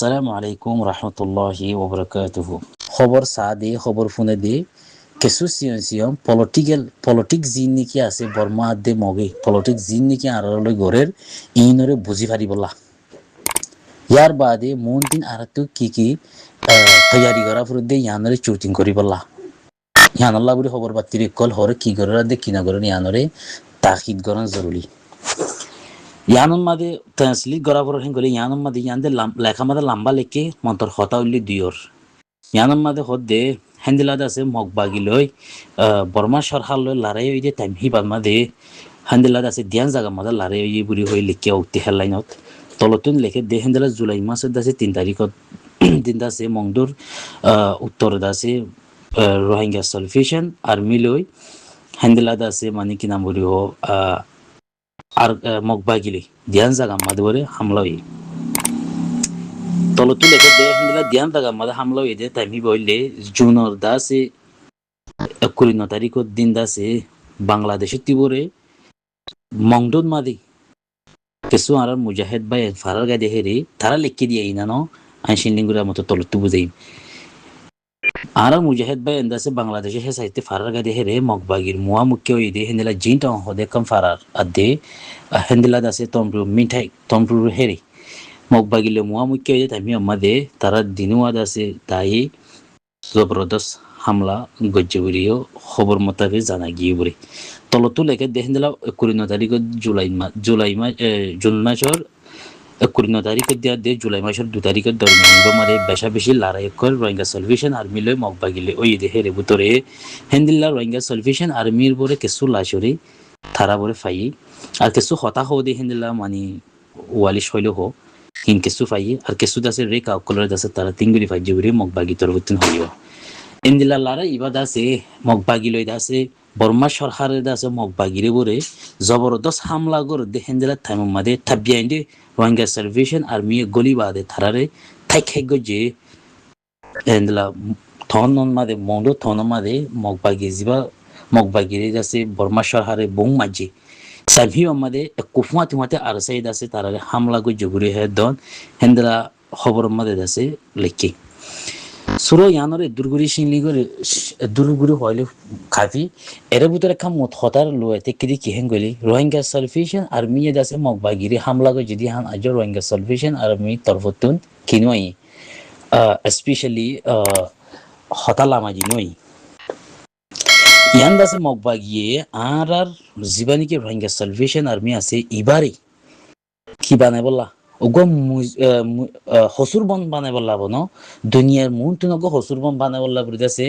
আসসালামু আলাইকুম রহমতুল্লাহি ওবরাকাতুহু। খবর চা দে খবর ফোনে দে কিছু সিয়ম পলিটিক্স যি নেকি আছে বর্মা দে মগে পলিটিক্স যি নেকি আড়লৈ গড়ের ইনরে বুঝি পারিবলা ইয়ার বাদে মন দিন আরতো কি তৈয়ারি করা ফুর দে ইয়ানরে চুটিং করিবলা ইয়ানল্লা বুড়ি খবর বাতির কল হরে কি করে দে কিনা করে ইয়ানরে তাকিদ করা জরুরি ইয়ানুন মাদে ট্রান্সলেট করা পর হেন গলে ইয়ানুন মাদে ইয়ানদে লেখা মাদে লম্বা লেখে মন্তর হতা উল্লি দুইর ইয়ানুন মাদে হদে হেন্দিলাদে আছে মগবাগি লই বর্মা সরকার লই লড়াই হই দে টাইম হি বাদ মাদে হেন্দিলাদে আছে দিয়ান জায়গা মাদে লড়াই হই বুড়ি হই লিখে উক্তি হেডলাইনত তলতুন লেখে দে হেন্দিলা জুলাই মাসের দাসে 3 তারিখত দিন দাসে মংদুর উত্তর দাসে রোহিঙ্গা সলভেশন আর্মি লই হেন্দিলাদে আছে মানে কি নাম বুড়ি হো আর মগবাগিলি ধ্যান জাগা মাদবরে হামলা হই তলতু লেখে দে হিন্দলা ধ্যান জাগা মাদ হামলা হই দে টাইমি বইলে জুনর দাসে 29 তারিখ দিন দাসে বাংলাদেশে তিবরে মংদুদ মাদি কিছু আর মুজাহিদ ভাই ফারার গাদে হেরি তারা লিখে দিয়ে ইনানো আইনশিলিঙ্গুরা মতো তলতু বুঝাই আর মুজাহিদ ভাই এন্দাসে বাংলাদেশে হে সাহিত্য ফারার গাদে হেরে মগবাগির মুয়া মুখ্য হই দে হিন্দলা জিনটা হদে কম ফারার আদে হেন্দিলা দাসে তমরু মিঠাই তমরু হেরি মগবাগিলে মুয়া মুখ্য হই তামি আমাদে তারা দিনুয়া দাসে তাই জবরদস্ত হামলা গজ্জবরিও খবর মোতাবে জানা গিয়ে বলে তলতু লেখে দেহেন্দিলা 29 তারিখ জুন মাসের 29 তারিখ দিয়া দে জুলাই মাসের 2 তারিখের দরমিয়ান মারে বেশা বেশি লড়াই কর রোহিঙ্গা সলভেশন আর্মি লই মগবাগিলে ওই দেহে রে ভিতরে হেন্দিলা রোহিঙ্গা সলভেশন আর্মির বরে কিছু লাশরি থারা বরে ফাই আর কিছু হতা হো দে হেন্দিলা মানে ওয়ালিশ হইল হো হিন কিছু ফাই আর কিছু দাসে রে কাউকলর দাসে তারা তিনগুলি ফাই জুরি মগবাগি তরবতিন হইও ইন্দিলা লারা ইবাদ আছে মগবাগি লই দাসে বর্মা সরকারের দাসে মগবাগিরে বরে জবরদস্ত হামলা করে দে হেন্দিলা থাইম মাদে থাবিয়াইন্দে রোহিঙ্গা সার্ভিসেন আর্মি গলি বাদে থারারে থাইখাই গজে হেন্দিলা থন মাদে মন্ডো থন মাদে মগবাগি জিবা মগবাগিরে দাসে বর্মা সরকারে বং মাঝে সার্ভি আমাদে কুফমাতি মাতে আরসাই দাসে তারারে হামলা গজে গুরে হে দন হেন্দিলা খবর মাদে দাসে লেখে সুরো ইয়ানরে দুর্গুরি হইলে খাফি এর ভিতরে কাম হতার লুয়াতে কিদি কিহেন গলি রোহিঙ্গা সালভেশন আর্মি দাসে মগবাগিরি হামলা গো যদি হান আজ রোহিঙ্গা সালভেশন আর্মি তরফতুন কিনওয়াই স্পেশালি হতালামাজি নই ইয়ান দাসে মগবাগিয়ে আর জীবানিকে রোহিঙ্গা সালভেশন আর্মি আছে ইবারে কি বানাই বললা ওগো হসুর বন বানাই বললা বন দুনিয়ার মন তুনগো হসুর বন বানাই বললা বুঝাছে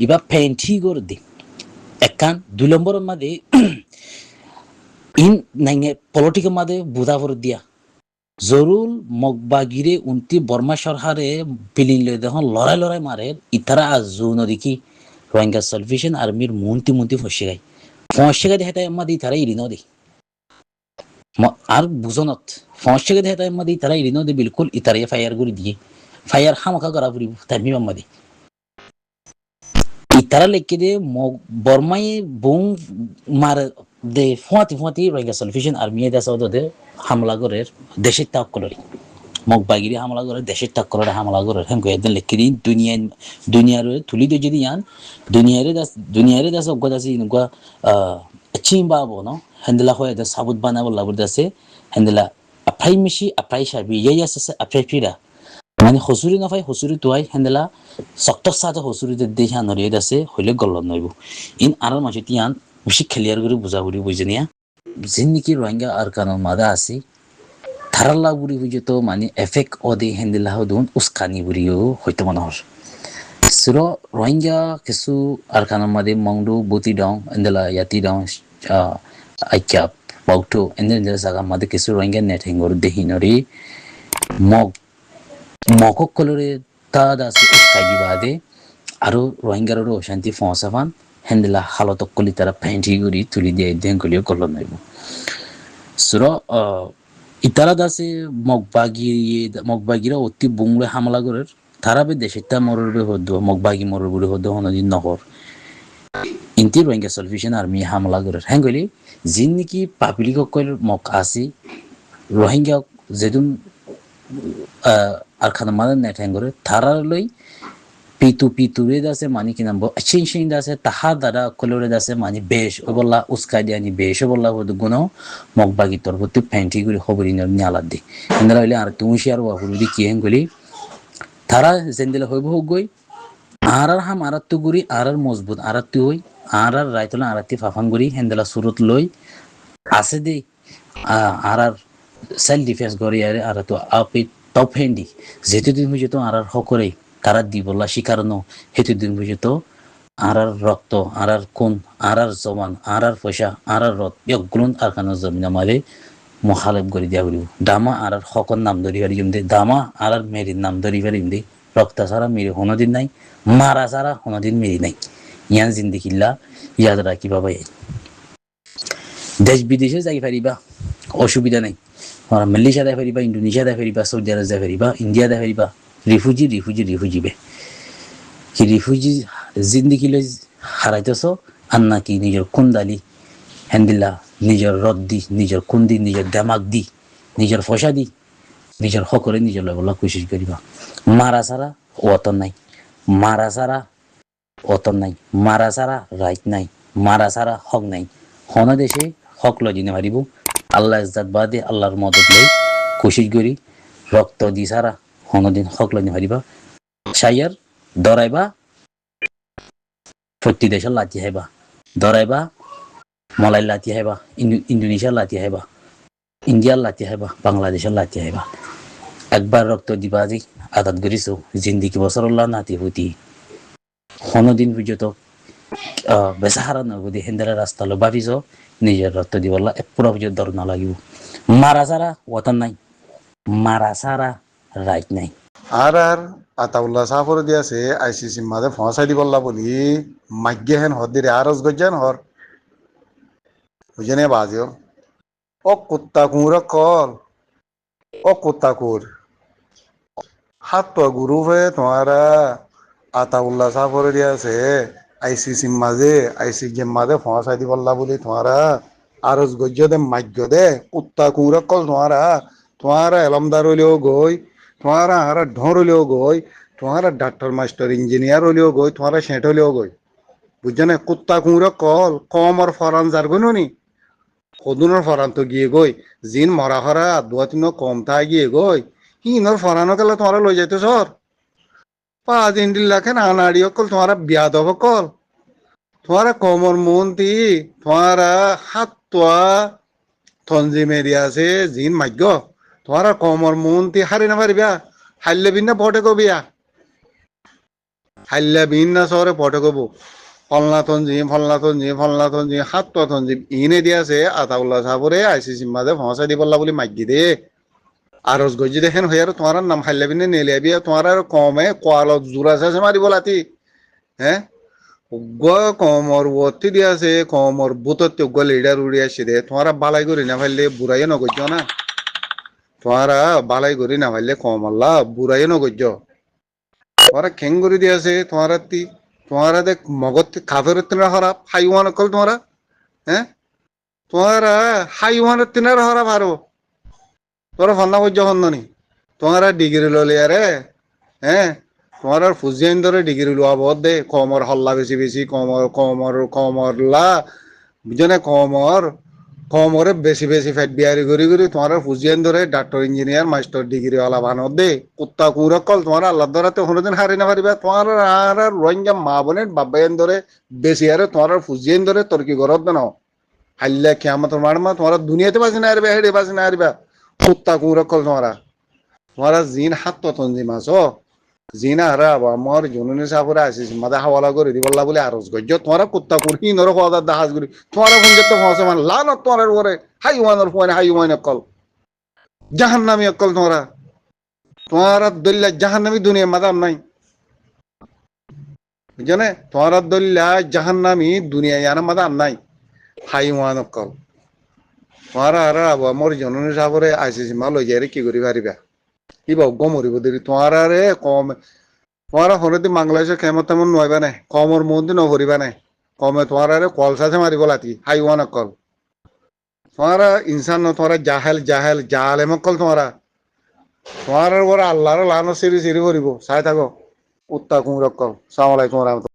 ইবা ফেন্টি করে দে একান 2 নম্বরের মাঝে ইন নাইনে পলিটিকের মাঝে বুধা ভর দিয়া জরুল মগবাগিরে উন্তি বর্মা সরকারে পিলিন লই দেখুন লড়াই মারে ইতারা আজু নদী রোহিঙ্গা সালভেশন আর্মির মন্তি ফসে গাই দেখা মাদি তারা ইরি নদী আর বুঝনত ফসে দেখা মাদি তারা ইরি নদী বিলকুল ইতারে ফায়ার করে দিয়ে ফায়ার হামাকা করা ফুরিব তামি মাদি ইতারা লেখকে দে বর্মাই বং মার দে ফুয়াতি রোহিঙ্গা সালভেশন আর্মি দেশ দে হামলা করে দেশের তাক করে মগবাগিরি হামলা করে দেশের তাক করে হামলা করে হ্যাঁ একদিন লেখকে দিন দুনিয়ার তুলি দে যদি আন দুনিয়ারে দাস অজ্ঞ আছে ইনকা চিম্বা বনো হেন্দিলা হয় দে সাবুত বানাবো লাবুর দাসে হেন্দিলা আফাই মিশি আফাই সাবি ইয়াই আছে আফাই ফিরা মানে হসুরি নাফাই হসুরি তুয়াই হেন্দিলা সক্ত সাথে হসুরি দেখা নরিয়ে দাসে হইলে গল্লত নইব ইন আর মাসে তিয়ান বেশি খেলিয়ার করে বুঝাবুড়ি বুঝে নিয়া যেন নাকি রোহিঙ্গা আর কারণ মাদা আছে থারাল্লা বুড়ি বুঝে তো মানে এফেক্ট অদে হেন্দিলা হদুন উস্কানি বুড়িও হইতে মনে হর সুর রোহিঙ্গা কিছু আর কারণ মাদে মংডু বুতি ডাও হেন্দিলা ইয়াতি ডাও আইক্যাপ বাউটো এন্দেলা জায়গা মাদে কিছু রোহিঙ্গা নেট হেঙ্গর দেহিনরি মকক কলরে তা দাসে উস্কাই বাদে আরো রোহিঙ্গারও অশান্তি ফসাফান হেন্দিলা হালত কলি তারা ফেন্টি গুড়ি তুলি দিয়ে দেন কলিও গল্লত নইব সুর ইতারা দাসে মগবাগিরা অতি বুংলে হামলা করে তারা বে দেশেরটা মরবে হদ্দ মগবাগি মরবুড়ি হদ্দ হনদিন নহর ইন্তি রোহিঙ্গা সালভেশন আর্মি হামলা করে হ্যাঁ গলি যিন নাকি পাবলিক মক আসি রোহিঙ্গা যেদিন আর খানা মাদার নেঠাং করে থারার লই পিতুরে দাসে মানি কি নাম সিং দাসে তাহা দ্বারা কলরে দাসে মানি বেশ ও বললা উস্কাই দিয়ানি বেশ ও বললা হদু গুণ মগবাগি তোর প্রতি ফ্যান্টি করে খবরি নিয়ালাদ দি এন্দরা হইলে আর তুমি শেয়ার ওয়াহুরি কি হেন গলি তারা জেন্দিলা হইব হোক গই আর হাম আরাত্তু গুড়ি আর মজবুত আরাত্তু হই আর রাইতলা আরাত্তি ফাফান গুড়ি হেন্দেলা সুরত লই আছে দে আর সেলফ ডিফেন্স করি আর তো আপি টপ হ্যান্ডি যেহেতু দিন বুঝে তো আর হকরেই তারা দিবলা শিকার ন হেতু দিন বুঝে তো আর রক্ত আর কোন আর জমান আর পয়সা আর রথ ইয়গুলন আর কানো জমিন আমারে মহালেব করে দিয়া করিব দামা আর হকর নাম ধরি পারিম দে দামা আর মেরির নাম ধরি পারিম দে রক্ত ছাড়া মেরি কোনোদিন নাই মারা ছাড়া কোনোদিন মেরি নাই ইয়ান জিন্দিগিল্লা ইয়াদ রাখি বাবা দেশ বিদেশে যাই পারিবা অসুবিধা নাই মালয়েশিয়া যাই পারিবা ইন্দোনেশিয়া যাই পারিবা সৌদি আরব যাই পারিবা ইন্ডিয়া যাই পারিবা রিফিউজি বে কি রিফিউজি জিন্দিগি লৈ হারাইতেছ আর নাকি নিজের কুন্দালি হ্যান্ডিলা নিজের রদ দি নিজের কুন্দি নিজের দামাক দি নিজের ফসা দি নিজের হকরে নিজের লবলা কোশিশ করিবা মারা ছাড়া অতন নাই মারা ছাড়া অতন নাই মারা ছাড়া রাইট নাই মারা ছাড়া হক নাই হন দেশে হক লই দিনে পারিব আল্লাহ ইজ্জত বাদে আল্লাহর মদত লই কোশিশ করি রক্ত দি ছাড়া হনদিন হক লই পারিবা সাইয়ার দরাইবা প্রতি দেশের লাঠি হাইবা দরাইবা মলাই লাঠি হাইবা ইন্দোনেশিয়ার লাঠি হাইবা ইন্ডিয়ার লাঠি হাইবা বাংলাদেশের লাঠি হাইবা একবার রক্ত দিবা আজি আদাত করিছো জিন্দিগি বছর নাতি হুতি হনদিন পর্যন্ত বেসাহারা নগদি হেন্দারা রাস্তা লো ভাবিছ নিজের রক্ত দিবলা পুরা পর্যন্ত দর না লাগিব মারা ছাড়া ওয়াতান নাই মারা ছাড়া রাইট নাই আর আতাউল্লাহ সাফর দিয়াছে আইসিসি মাঝে ফসাই দিবল্লা বলি মাগ্যে হেন হর দিরে আরস গজ্জান হর বুঝেনে বাজেও ও কুত্তা কুঁর কল ও কুত্তা কুর হাত পা গুরু হয়ে তোমারা আতাউল্লাহ সাফর দিয়াছে আইসিসি মাঝে আইসিসি মাঝে ফসাই দিবল্লা বলি তোমারা আরস গজ্জ দে মাগ্য দে কুত্তা কুঁর কল তোমারা এলমদার হইলেও গই তোমারা আর ঢোর হলেও গই তোমারা ডাক্তার মাস্টার ইঞ্জিনিয়ার হলেও গই তোমারা সেঁট হলেও গই বুঝছো না কুত্তা কুঁড়ো কল কম আর ফরান যার গই নি সদুনের ফরান তো গিয়ে গই জিন মরা হরা দুয়া তিন কম থা গিয়ে গই হিনর ফরানো গেলে তোমারা লই যাইতো সর 5 দিন দিল্লাখেন আনাড়ি কল তোমারা বিয়াদব কল তোমারা কমর মন্ত্রী তোমারা হাত তোয়া থনজিম এরিয়াছে জিন মাগ্য তোমারা কমর মন্ত্রী হারি না পারিবা হাইলে বিন না ভটে কবিয়া হাইলে বিন না শহরে ভটে কব ফলনাথন জি হাত থনজিম ইনে দিয়াছে আতাউল্লাহ সাহাবরে আইসিসি মাঝে ফসাই দিবল্লা বলি মাগি দে আরস গজি দেখেন হয়ে আর তোমার নাম হাইলে বিনে নেলে তোমার আর কমে কোয়ালত জোড়া আছে মারিব লাতি হ্যাঁ কমর বত্তি দিয়াছে কমর বুতত লিডার উড়ি আসি দে তোমার বালাই করি না ফাইলে বুড়াই নগজ না তোমারা বালাই করি না পারলে কম আল্লাহ বুড়াই নগজ তোমারা খেং করে দিয়েছে তোমারা দেখ মগত কাফের তিনার হরাপ হাইওয়ান কল তোমারা হ্যাঁ তোমারা হাইওয়ানের তিনার হরাপ হারো তোরা ফন্না বজ্য ফন্দনি তোমারা ডিগ্রি ললে আরে হ্যাঁ তোমার ফুজিয়ান ধরে ডিগ্রি লোয়া বদ দে কমর হল্লা বেশি কমরলা বুঝো না কমরে বেশি ফ্যাট বিয়ারি করি তোমার ফুজিয়ান ধরে doctor engineer master degree OLA বানর দে কুত্তা কুঁড়া কল তোমার আল্লাহ ধরাতে কোনোদিন হারি না পারিবা তোমার আর রোহিঙ্গা মা বোনের বাবাইন ধরে বেশি আরে তোমার ফুজিয়ান ধরে তর্কি গরত না হাইল্লা খেয়ামত মারমা তোমার দুনিয়াতে বাঁচি না আরবে হেডে বাঁচি না আরবা কুত্তা কুঁড়া কল তোমারা জিন হাত তঞ্জিম আছো জিনা হারা আমার জননী সাপরে আসিস মাদা হাওয়ালা করে দিবল্লা বলে আরজ গজ্জ তোমারা কুত্তা কুরহি নর খাওয়া দাহাজ করি তোমারা কোন যেতে ফসে মান লাল তোমার ওরে হাইওয়ানের ফোনে হাইওয়ান অকল জাহান্নামী অকল তোমারা দল্লা জাহান্নামী দুনিয়া মাদাম নাই বুঝনে তোমারা দল্লা জাহান্নামী দুনিয়া ইয়ানা মাদাম নাই হাইওয়ান অকল তোমারা হারা আমার জননী সাপরে আসিস মা লই যাই কি করি পারিবা কি বাবু গমরিব দেরি তোমারা রে কম তোমারা হরে বাংলাদেশের কেমন তেমন নইবা নাই কমর মন্দি নভরিবা নাই কমে তোমারা রে কল সাথে মারিব লাতি হাইওয়ান কল তোমারা ইনসান তোমারা জাহেল জালেম কল তোমারা তোমার বড় আল্লাহর লানো সিরি সিরি করিব চাই থাকো উত্তা কুমরক্কম সালাম আলাইকুম রহমতুল্লাহ